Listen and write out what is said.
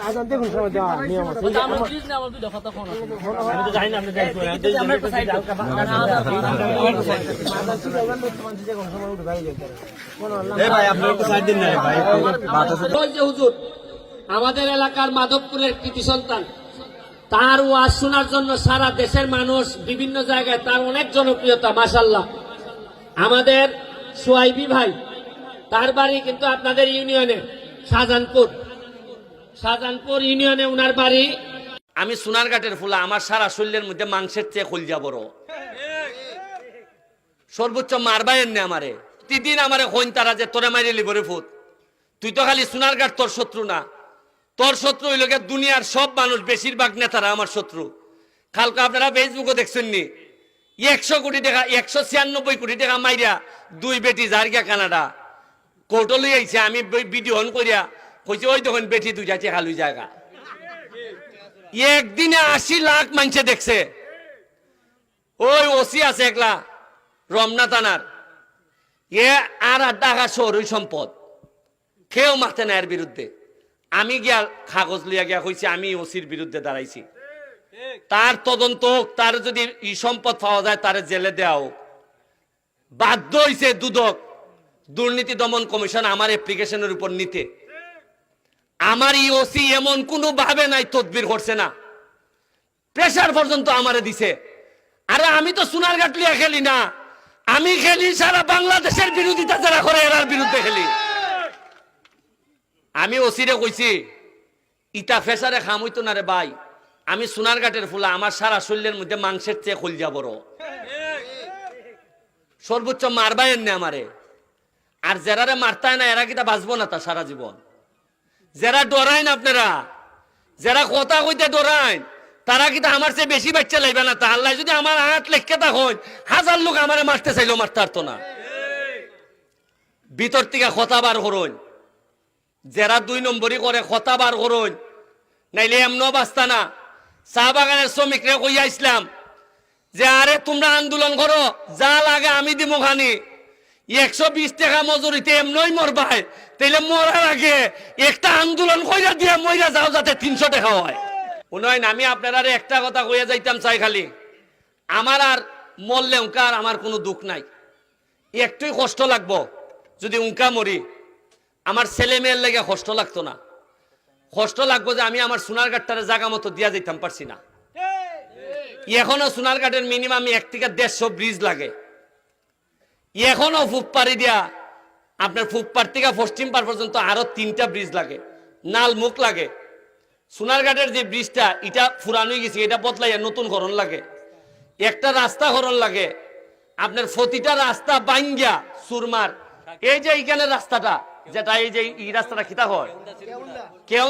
আজান দেখুন সময় দেওয়া নিয়ম আছে। হুজুর আমাদের এলাকার মাধবপুরের কৃতি সন্তান, তার ওয়াজ শোনার জন্য সারা দেশের মানুষ বিভিন্ন জায়গায়, তার অনেক জনপ্রিয়তা মাশাআল্লাহ। আমাদের সোয়াইবি ভাই, তার বাড়ি কিন্তু আপনাদের ইউনিয়নে শাহজাহানপুর ইউনিয়নে উনার বাড়ি। আমি সোনারঘাটের ফুলা, আমার সারা শরীরের মধ্যে মাংসের চেয়ে কলজা বড়, সর্বোচ্চ মারবাইন নে আমারে তিদিন আমারে হইন তারা যে তোরে মাইরে লিবরে ফুট। তুই তো খালি সোনারঘাট তোর শত্রু না, তোর শত্রু হইল দুনিয়ার সব মানুষ, বেশিরভাগ নেতারা আমার শত্রু। কালকে আপনারা ফেসবুকে দেখছেন নি 100 কোটি টাকা 196 কোটি টাকা মাইরা দুই বেটি জার্গা কানাডা কোর্ট লই আইছে। আমি ভিডিও অন করিয়া কইছি ওই দেখুন বেটি দুই যাচ্ছে খালুই জায়গা। একদিনে 80 লাখ মানুষে দেখছে। ওই ওসি আছে একলা রমনা থানার, আর টাকা শহর সম্পদ কেউ মাথে না এর বিরুদ্ধে। আমি গিয়া কাগজ লিয়া গিয়া কইছি আমি ওসির বিরুদ্ধে দাঁড়াইছি, তার তদন্ত হোক, তার যদি ই সম্পদ পাওয়া যায় তার জেলে দেওয়া হোক। বাধ্য হইছে দুদক দুর্নীতি দমন কমিশন আমার অ্যাপ্লিকেশনের উপর নিতে। আমার ই ওসি এমন কোনো ভাবে নাই তদবির করছে না, প্রেসার পর্যন্ত আমারে দিছে। আরে আমি তো সোনারঘাট লিয়া খেলি না, আমি খেলি সারা বাংলাদেশের বিরোধিতা যারা করে এরার বিরুদ্ধে খেলি। আমি ওসিরে কইছি ইটা ফেসারে খাম হইতো না রে ভাই, আমি সোনারঘাটের ফুলা, আমার সারা শরীরের মধ্যে মাংসের চেয়ে কলজা বড়, সর্বোচ্চ মারবাইন নে আমারে। আর যারারে মারতায় না এরা কিটা বাঁচবো না তা সারা জীবন। যারা ডরাইন আপনারা, যারা কথা কইতে ডরাইন, তারা কিটা আমার চেয়ে বেশি বাচ্চা লাইবে না। তা আল্লাহ যদি আমার 8 লেখকে তা হন, 1000 লোক আমারে মারতে চাইলেও মারতে পারতো না। ভিতর থেকে কথা বার করুন, যারা 2 নম্বরই করে কথা বার করুন, নাইলে এমন বাস্তা না। চা বাগানের শ্রমিকরে কইয়া ইসলাম যে আরে তোমরা আন্দোলন করো, যা লাগে আমি দিব খানি, 120 টাকা মজুরিতে এমনই মরবাই, তাইলে মরার আগে একটা আন্দোলন কইরা দিয়া মইরা যাও যাতে 300 টাকা হয়। উন্নয়ন আমি আপনারা একটা কথা কইয়া যাইতাম চাই, খালি আমার আর মরলে উনকার আমার কোনো দুঃখ নাই, একটুই কষ্ট লাগবো যদি উনকা মরি। আমার ছেলে মেয়ের লেগে কষ্ট লাগতো না, কষ্ট লাগবো যে আমি আমার সোনারঘাটটারে জায়গা মতো দিয়া যাইতাম পারছি না। এখনো সোনারঘাটের মিনিমাম 1 থেকে 150 ব্রিজ লাগে। এখনো ফুপপাড়ি দিয়া আপনার ফুপপাড় থেকে পশ্চিম পাড় পর্যন্ত আরো 3টা ব্রিজ লাগে, নালমুখ লাগে। সোনারঘাটের যে ব্রিজটা এটা ফুরানো গেছে, এটা বদলাইয়া নতুন করণ লাগে। একটা রাস্তা করণ লাগে আপনার, প্রতিটা রাস্তা বাইঙ্গা সুরমার। এই যে এইখানে রাস্তাটা, যেটা এই যে এই রাস্তাটা খিতা হয় কেউ